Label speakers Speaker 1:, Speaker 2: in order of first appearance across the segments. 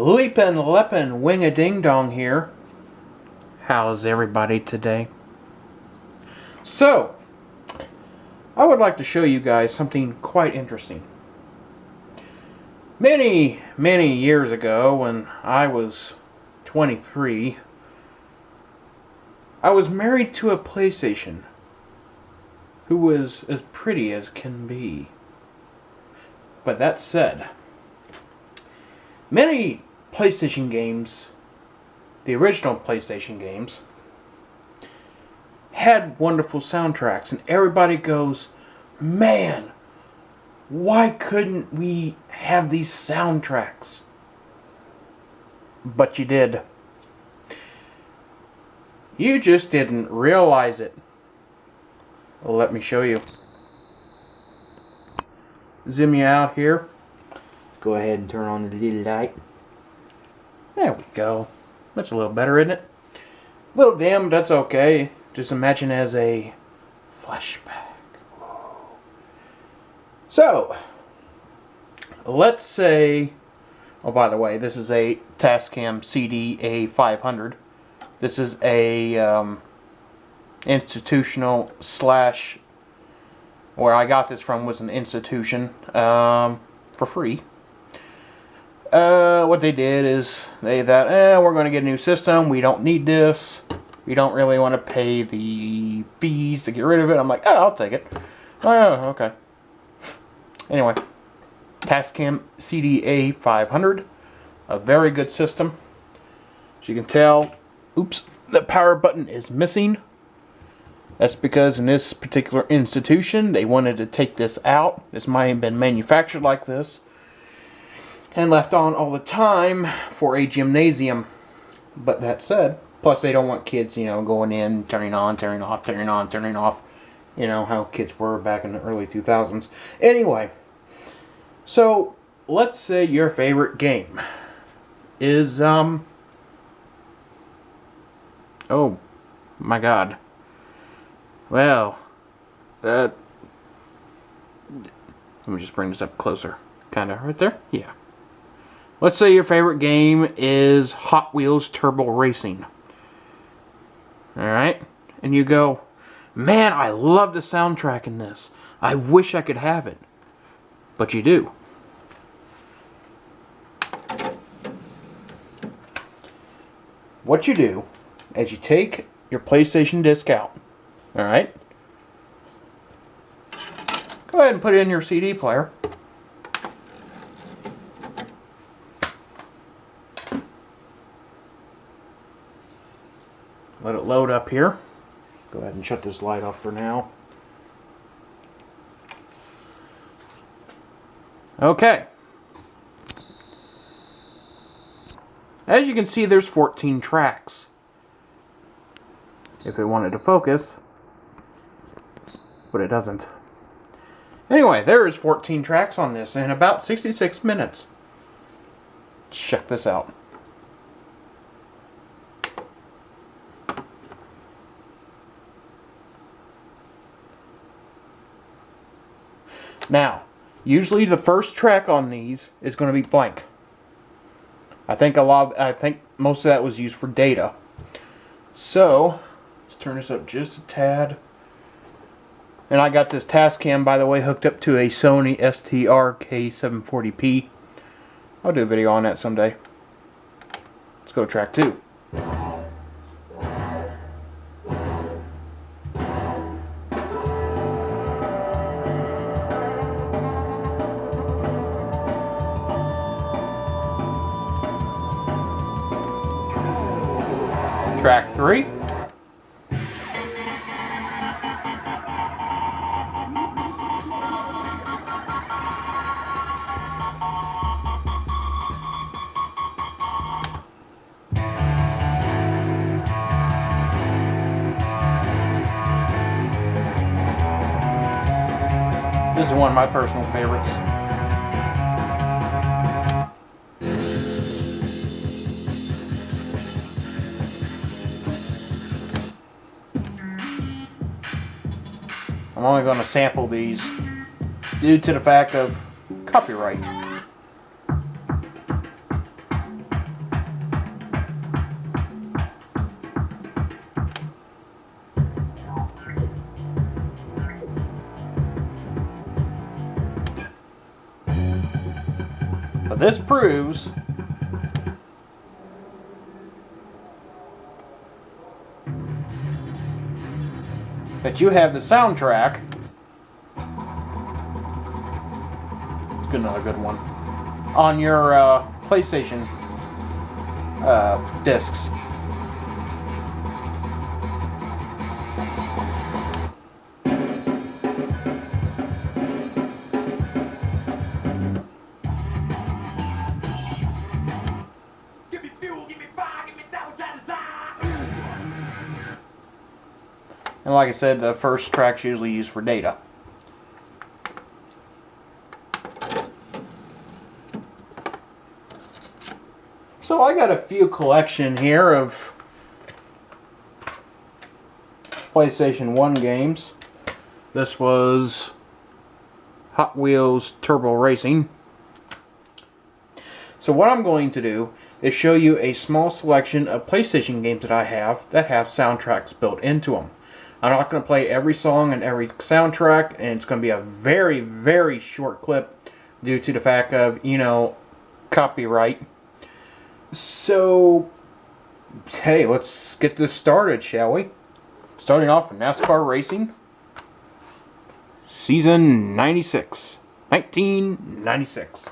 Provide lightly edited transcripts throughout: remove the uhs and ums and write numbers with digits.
Speaker 1: Leapin' Leppin' Wing-a-Ding-Dong here. How's everybody today? So, I would like to show you guys something quite interesting. Many years ago, when I was 23, I was married to a PlayStation who was as pretty as can be. But that said, many PlayStation games, the original PlayStation games, had wonderful soundtracks, and everybody goes, man, why couldn't we have these soundtracks? But you did. You just didn't realize it. Well, let me show you. Zoom you out here.
Speaker 2: Go ahead and turn on the little light.
Speaker 1: There we go. That's a little better, isn't it? A little dim, that's okay. Just imagine as a flashback. So, let's say, oh, by the way, this is a Tascam CD A500. This is a institutional slash, where I got this from was an institution for free. What they did is they thought, we're going to get a new system. We don't need this. We don't really want to pay the fees to get rid of it. I'm like, oh, I'll take it. Oh, okay. Anyway, Tascam CD A500, a very good system. As you can tell, oops, the power button is missing. That's because in this particular institution, they wanted to take this out. This might have been manufactured like this and left on all the time for a gymnasium. But that said, plus they don't want kids, going in, turning on, turning off, turning on, turning off. You know how kids were back in the early 2000s. Anyway, so let's say your favorite game is, oh my God. Well, let me just bring this up closer. Kind of right there? Yeah. Let's say your favorite game is Hot Wheels Turbo Racing. Alright? And you go, man, I love the soundtrack in this. I wish I could have it. But you do. What you do is you take your PlayStation disc out. Alright? Go ahead and put it in your CD player. Let it load up here. Go ahead and shut this light off for now. Okay. As you can see, there's 14 tracks. If it wanted to focus, but it doesn't. Anyway, there is 14 tracks on this in about 66 minutes. Check this out. Now, usually the first track on these is going to be blank. I think most of that was used for data. So, let's turn this up just a tad. And I got this Tascam, by the way, hooked up to a Sony STR-K740p. I'll do a video on that someday. Let's go to track 2. Track 3. This is one of my personal favorites. I'm only going to sample these due to the fact of copyright. this proves that you have the soundtrack. Let's get another good one. On your PlayStation discs. And like I said, the first track's usually used for data. So I got a few collection here of PlayStation 1 games. This was Hot Wheels Turbo Racing. So what I'm going to do is show you a small selection of PlayStation games that I have that have soundtracks built into them. I'm not going to play every song and every soundtrack, and it's going to be a very, very short clip due to the fact of, you know, copyright. So, hey, let's get this started, shall we? Starting off with NASCAR Racing, Season 96, 1996.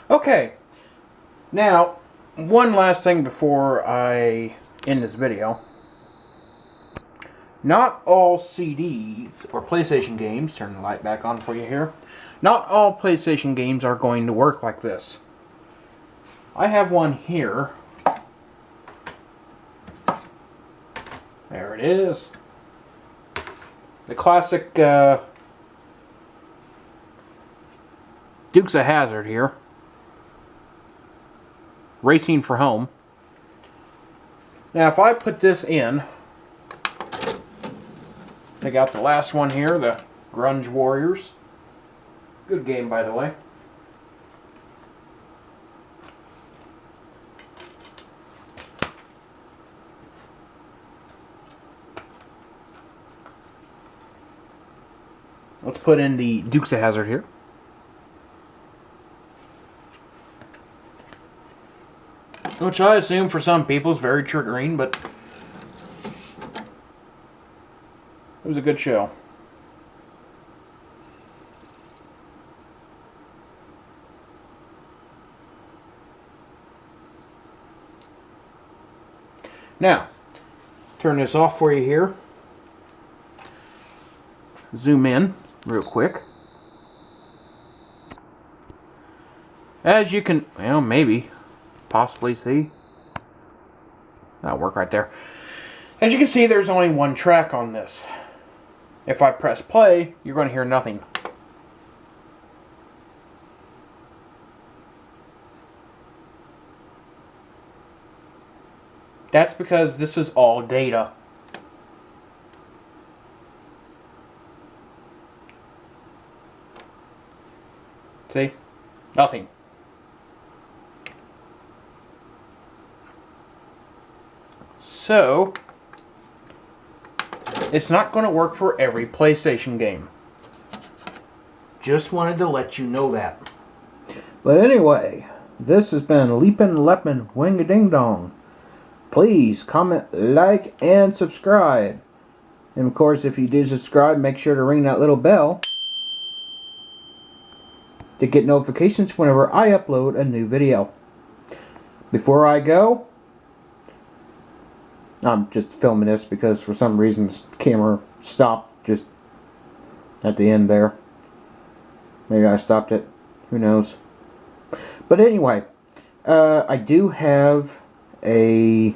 Speaker 1: Okay, now, one last thing before I end this video. Not all CDs or PlayStation games, turn the light back on for you here, not all PlayStation games are going to work like this. I have one here. There it is. The classic Dukes of Hazzard here. Racing for Home. Now if I put this in, I got the last one here, the Grunge Warriors. Good game, by the way. Let's put in the Dukes of Hazzard here. Which I assume for some people is very triggering, but it was a good show. Now, turn this off for you here. Zoom in real quick. As you can, well, maybe, possibly see. That'll work right there. As you can see, there's only one track on this. If I press play, you're going to hear nothing. That's because this is all data. See? Nothing. So, it's not going to work for every PlayStation game.
Speaker 2: Just wanted to let you know that.
Speaker 3: But anyway, this has been Leapin' Leppin' Wing-a-Ding-Dong. Please comment, like, and subscribe. And of course, if you do subscribe, make sure to ring that little bell to get notifications whenever I upload a new video. Before I go, I'm just filming this because for some reason the camera stopped just at the end there. Maybe I stopped it. Who knows? But anyway, I do have a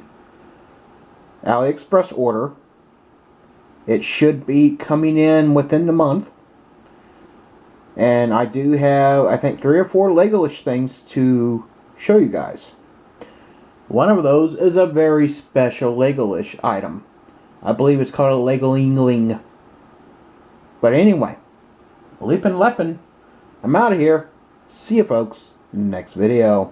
Speaker 3: AliExpress order. It should be coming in within the month. And I do have, I think, 3 or 4 Lego-ish things to show you guys. One of those is a very special Lego-ish item. I believe it's called a Lego-ling-ling. But anyway, Leapin' Leppin', I'm out of here. See you folks next video.